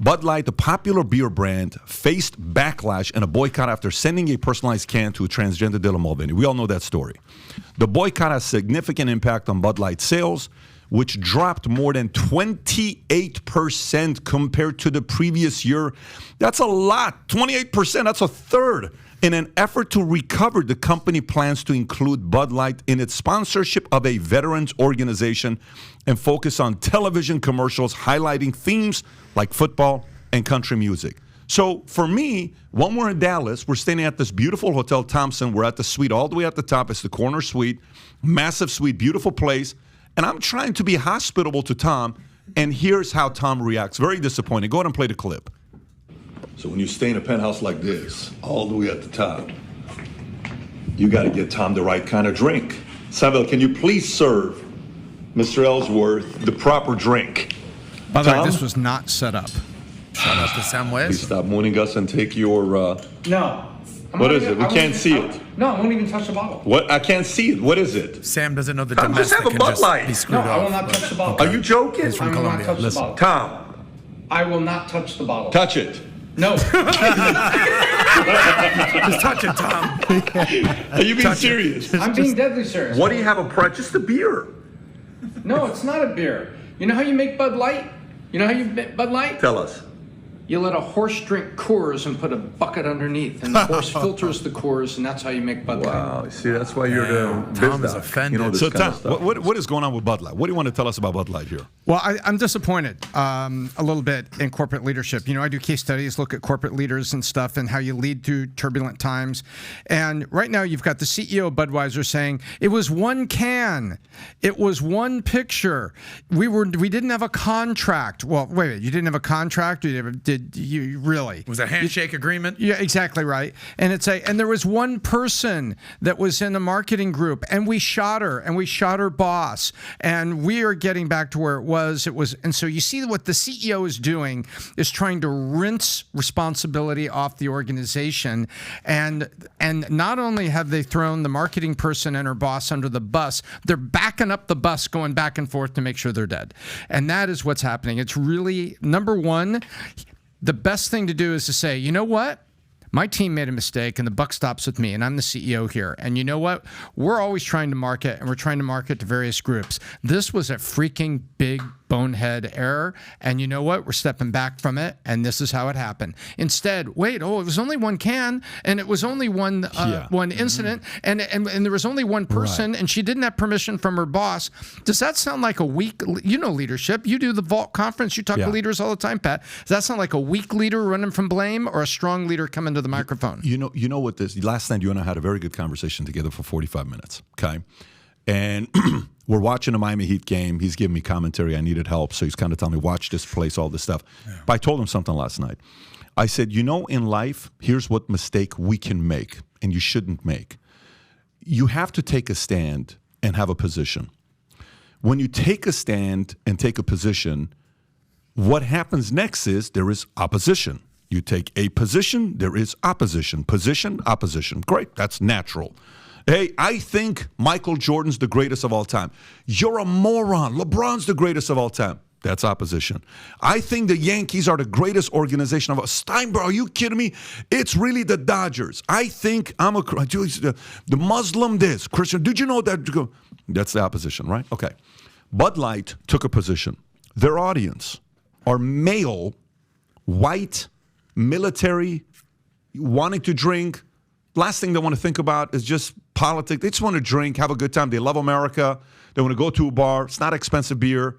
Bud Light, the popular beer brand, faced backlash and a boycott after sending a personalized can to a transgender Dylan Mulvaney. We all know that story. The boycott has significant impact on Bud Light sales, which dropped more than 28% compared to the previous year. That's a lot. 28%, that's a third. In an effort to recover, the company plans to include Bud Light in its sponsorship of a veterans organization and focus on television commercials highlighting themes like football and country music. So for me, when we're in Dallas, we're staying at this beautiful Hotel Thompson. We're at the suite all the way at the top. It's the corner suite, massive suite, beautiful place. And I'm trying to be hospitable to Tom, and here's how Tom reacts. Very disappointed. Go ahead and play the clip. So when you stay in a penthouse like this, all the way at the top, you got to get Tom the right kind of drink. Samuel, can you please serve Mr. Ellsworth the proper drink? By the way, this was not set up. Shout out to Sam West. Please stop mooning us and take your... No. What is it? We can't see it. No, I won't even touch the bottle. What? I can't see it. What is it? Sam doesn't know the Tom, just domestic have a can Bud just Light. be screwed No, I will not touch the bottle. Are you joking? He's from I will not Colombia. touch the Listen. bottle. Tom, I will not touch the bottle. touch it. No. Just touch it, Tom. Are you being serious? I'm being deadly serious. What do you have a price? Just a beer. No, it's not a beer. You know how you make Bud Light? You know how you make Bud Light? Tell us. You let a horse drink Coors and put a bucket underneath, and the horse filters the Coors, and that's how you make Bud Light. Wow. See, that's why you're the Tom biz is doc. offended. You know this So kind Tom, of stuff. what is going on with Bud Light? What do you want to tell us about Bud Light here? Well, I'm disappointed a little bit in corporate leadership. You know, I do case studies, look at corporate leaders and stuff and how you lead through turbulent times. And right now you've got the CEO of Budweiser saying, it was one can. It was one picture. We didn't have a contract. Well, wait, you didn't have a contract? Did you really? It was a handshake agreement. Yeah, exactly right. And and there was one person that was in the marketing group, and we shot her boss, and we are getting back to where it was. And so you see what the CEO is doing is trying to rinse responsibility off the organization, and not only have they thrown the marketing person and her boss under the bus, they're backing up the bus, going back and forth to make sure they're dead. And that is what's happening. It's really, number one, the best thing to do is to say, you know what? My team made a mistake and the buck stops with me, and I'm the CEO here. And you know what? We're always trying to market, and we're trying to market to various groups. This was a freaking big bonehead error, and you know what? We're stepping back from it, and this is how it happened. Instead, it was only one can, and it was only one incident, and there was only one person, and she didn't have permission from her boss. Does that sound like a weak, leadership? You do the Vault conference, you talk to leaders all the time, Pat. Does that sound like a weak leader running from blame or a strong leader coming to the microphone? You know what this, last night you and I had a very good conversation together for 45 minutes, okay? And we're watching a Miami Heat game. He's giving me commentary. I needed help, so he's kind of telling me, watch this place, all this stuff. Yeah. But I told him something last night. I said, in life, here's what mistake we can make and you shouldn't make. You have to take a stand and have a position. When you take a stand and take a position, what happens next is there is opposition. You take a position, there is opposition. Position, opposition. Great, that's natural. Hey, I think Michael Jordan's the greatest of all time. You're a moron. LeBron's the greatest of all time. That's opposition. I think the Yankees are the greatest organization of all. Steinberg, are you kidding me? It's really the Dodgers. I think the Muslim this. Christian, did you know that? That's the opposition, right? Okay. Bud Light took a position. Their audience are male, white, military, wanting to drink. Last thing they want to think about is just politics. They just want to drink, have a good time. They love America. They want to go to a bar. It's not expensive beer.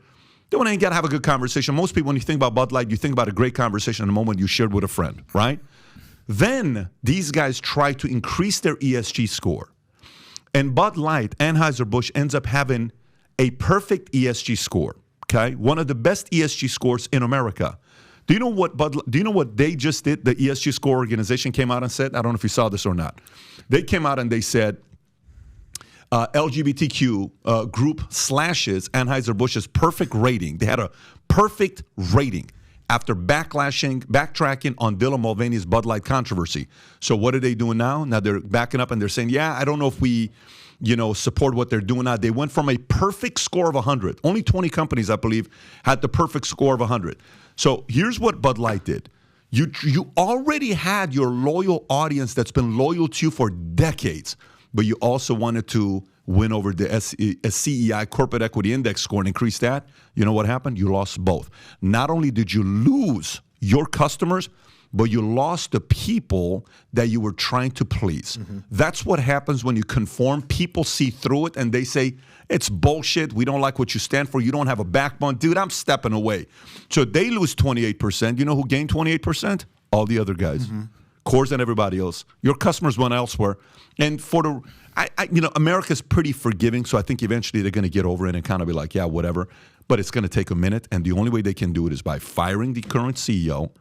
They want to have a good conversation. Most people, when you think about Bud Light, you think about a great conversation in a moment you shared with a friend, right? Then these guys try to increase their ESG score. And Bud Light, Anheuser-Busch, ends up having a perfect ESG score, okay? One of the best ESG scores in America. Do you know what they just did? The ESG score organization came out and said, I don't know if you saw this or not. They came out and they said, LGBTQ group slashes Anheuser-Busch's perfect rating. They had a perfect rating after backtracking on Dylan Mulvaney's Bud Light controversy. So what are they doing now? Now they're backing up and they're saying, I don't know if we support what they're doing now. They went from a perfect score of 100. Only 20 companies, I believe, had the perfect score of 100. So here's what Bud Light did. You already had your loyal audience that's been loyal to you for decades, but you also wanted to win over the CEI Corporate Equity Index score and increase that. You know what happened? You lost both. Not only did you lose your customers, but you lost the people that you were trying to please. That's what happens when you conform. People see through it and they say, it's bullshit. We don't like what you stand for. You don't have a backbone. Dude, I'm stepping away. So they lose 28%. You know who gained 28%? All the other guys. Coors and everybody else. Your customers went elsewhere. And for the, America's pretty forgiving, so I think eventually they're going to get over it and kind of be like, yeah, whatever. But it's going to take a minute, and the only way they can do it is by firing the current CEO,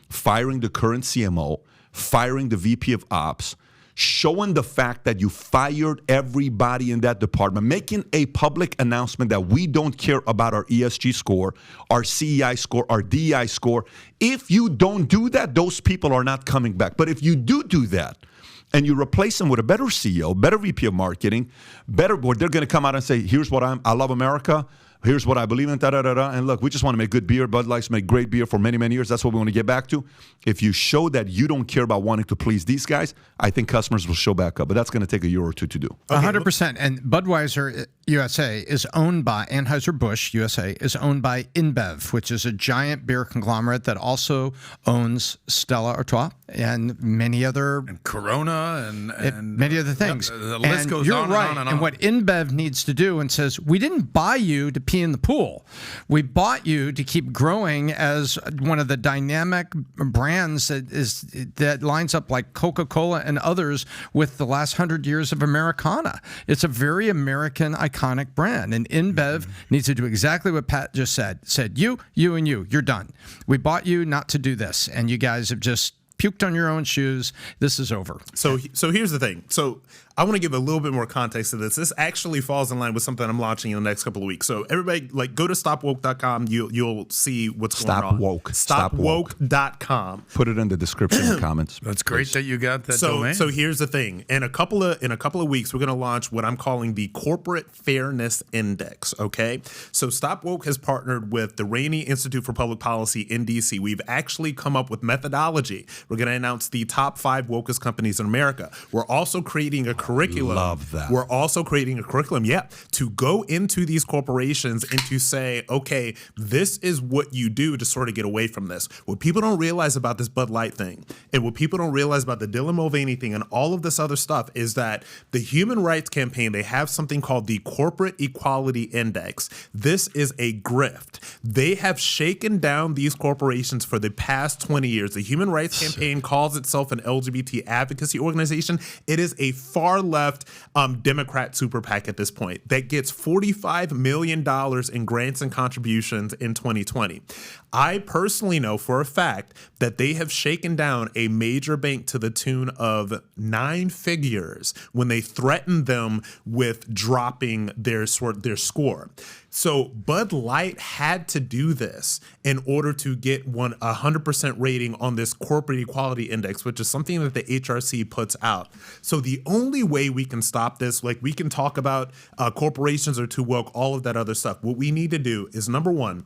firing the current CMO, firing the VP of Ops, showing the fact that you fired everybody in that department, making a public announcement that we don't care about our ESG score, our CEI score, our DEI score. If you don't do that, those people are not coming back. But if you do that, and you replace them with a better CEO, better VP of marketing, better board, they're going to come out and say, here's what I love America. Here's what I believe in, da-da-da-da. And look, we just want to make good beer. Bud Light's make great beer for many, many years. That's what we want to get back to. If you show that you don't care about wanting to please these guys, I think customers will show back up. But that's going to take a year or two to do. 100%. And Budweiser USA is owned by, Anheuser-Busch USA is owned by InBev, which is a giant beer conglomerate that also owns Stella Artois and many other... And Corona and many other things. The list goes you're on right. and on and on. And what InBev needs to do and says, we didn't buy you to pee in the pool. We bought you to keep growing as one of the dynamic brands that lines up like Coca-Cola and others with the last 100 years of Americana. It's a very American, iconic brand. And InBev needs to do exactly what Pat just said. Said, you, and you're done. We bought you not to do this. And you guys have just puked on your own shoes. This is over. So here's the thing. So I want to give a little bit more context to this. This actually falls in line with something I'm launching in the next couple of weeks. So everybody, go to stopwoke.com. You'll see what's going on. Stopwoke.com. Put it in the description and comments. That's great that you got that domain. So here's the thing. In a couple of weeks, we're going to launch what I'm calling the Corporate Fairness Index. Okay. So Stop Woke has partnered with the Rainey Institute for Public Policy in DC. We've actually come up with methodology. We're going to announce the top 5 wokest companies in America. We're also creating a curriculum. Love that. We're also creating a curriculum, to go into these corporations and to say, okay, this is what you do to sort of get away from this. What people don't realize about this Bud Light thing, and what people don't realize about the Dylan Mulvaney thing and all of this other stuff, is that the Human Rights Campaign, they have something called the Corporate Equality Index. This is a grift. They have shaken down these corporations for the past 20 years. The Human Rights Campaign calls itself an LGBT advocacy organization. It is a far left Democrat super PAC at this point that gets $45 million in grants and contributions in 2020. I personally know for a fact that they have shaken down a major bank to the tune of 9 figures when they threatened them with dropping their score. So Bud Light had to do this in order to get 100% rating on this Corporate Equality Index, which is something that the HRC puts out. So the only way we can stop this, we can talk about corporations are too woke, all of that other stuff. What we need to do is, number one,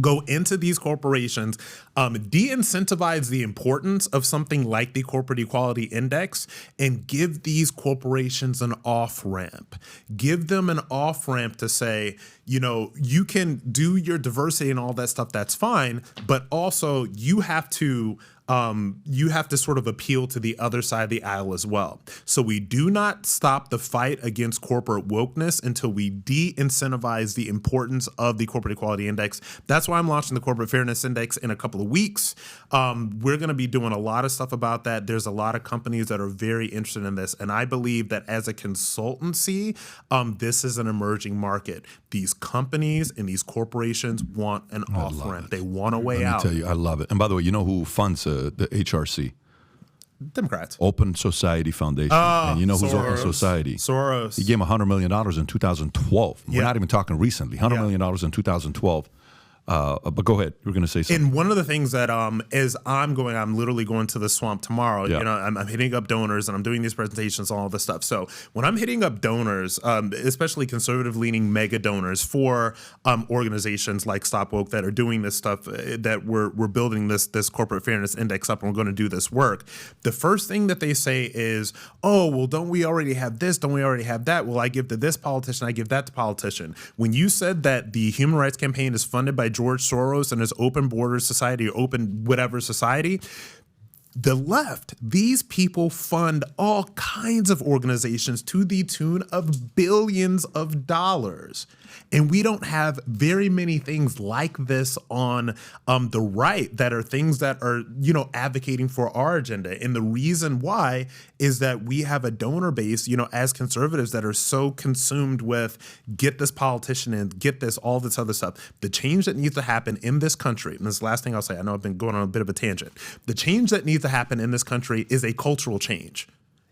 go into these corporations, de-incentivize the importance of something like the Corporate Equality Index, and give these corporations an off-ramp. Give them an off-ramp to say, you can do your diversity and all that stuff, that's fine, but also you have to sort of appeal to the other side of the aisle as well. So we do not stop the fight against corporate wokeness until we de-incentivize the importance of the Corporate Equality Index. That's why I'm launching the Corporate Fairness Index in a couple of weeks. We're going to be doing a lot of stuff about that. There's a lot of companies that are very interested in this. And I believe that as a consultancy, this is an emerging market. These companies and these corporations want an off-ramp. They want a way out. Let me tell you, I love it. And by the way, you know who funds the HRC? Democrats. Open Society Foundation. And you know who's Open Society? Soros. He gave him $100 million in 2012. We're not even talking recently. $100 million in 2012. But go ahead. You were going to say something. And one of the things that as I'm literally going to the swamp tomorrow. Yeah. You know, I'm hitting up donors and I'm doing these presentations and all this stuff. So when I'm hitting up donors, especially conservative-leaning mega donors for organizations like Stop Woke that are doing this stuff, that we're building this corporate fairness index up and we're going to do this work. The first thing that they say is, oh, well, don't we already have this? Don't we already have that? Well, I give to this politician, I give that to politician. When you said that the Human Rights Campaign is funded by George Soros and his Open Borders Society or Open whatever society, the left, these people fund all kinds of organizations to the tune of billions of dollars. And we don't have very many things like this on the right that are things that are, you know, advocating for our agenda. And the reason why is that we have a donor base, you know, as conservatives that are so consumed with get this politician in, get this, all this other stuff. The change that needs to happen in this country, and this is the last thing I'll say, I know I've been going on a bit of a tangent. The change that needs to happen in this country is a cultural change.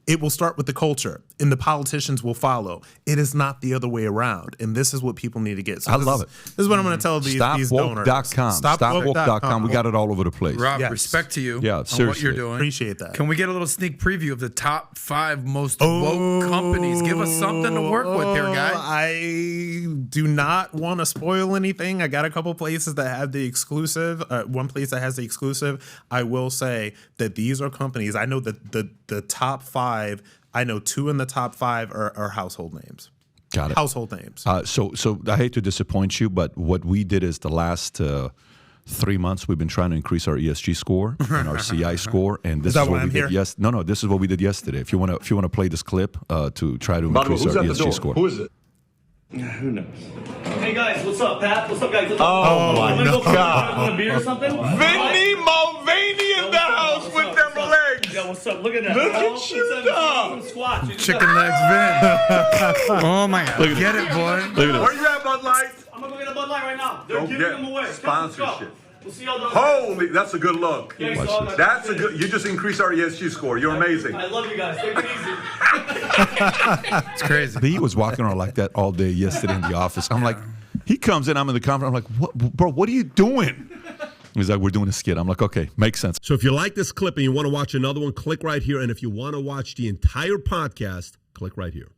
It will start with the culture, and the politicians will follow. It is not the other way around, and this is what people need to get. So I love it. This is what I'm going to tell these donors. StopWoke.com. StopWoke.com. We got it all over the place. Rob, Yes. respect to you Yeah, on what seriously. you're doing. Appreciate that. Can we get a little sneak preview of the top 5 most woke companies? Give us something to work with here, guy. I do not want to spoil anything. I got a couple places that have the exclusive. One place that has the exclusive. I will say that these are companies. I know that the top 5. I know 2 in the top 5 are household names. Got it. Household names. So I hate to disappoint you, but what we did is the last 3 months we've been trying to increase our ESG score and our CI score, and this is what we did. This is what we did yesterday. If you want to play this clip to try to increase our ESG score. Who is it? Who knows? Hey guys, what's up, Pat? What's up, guys? What's up? Oh, my God. Want a beer or something? Vinny Mulvaney in the house with them legs. Yeah, what's up? Look at that. Look at you, dog. Squats. Chicken legs, Vin. Oh my God! Get it, boy. Look at Where this. you at, Bud Light? I'm gonna go get a Bud Light right now. They're Don't giving get them away. sponsorship. We'll see y'all done. Holy, that's a good look. Yeah, you saw that. That's a good. You just increased our ESG score. You're amazing. I love you guys. Take it easy. It's crazy. He was walking around like that all day yesterday in the office. I'm like, he comes in, I'm in the conference. I'm like, what, bro? What are you doing? He's like, we're doing a skit. I'm like, okay, makes sense. So if you like this clip and you want to watch another one, click right here. And if you want to watch the entire podcast, click right here.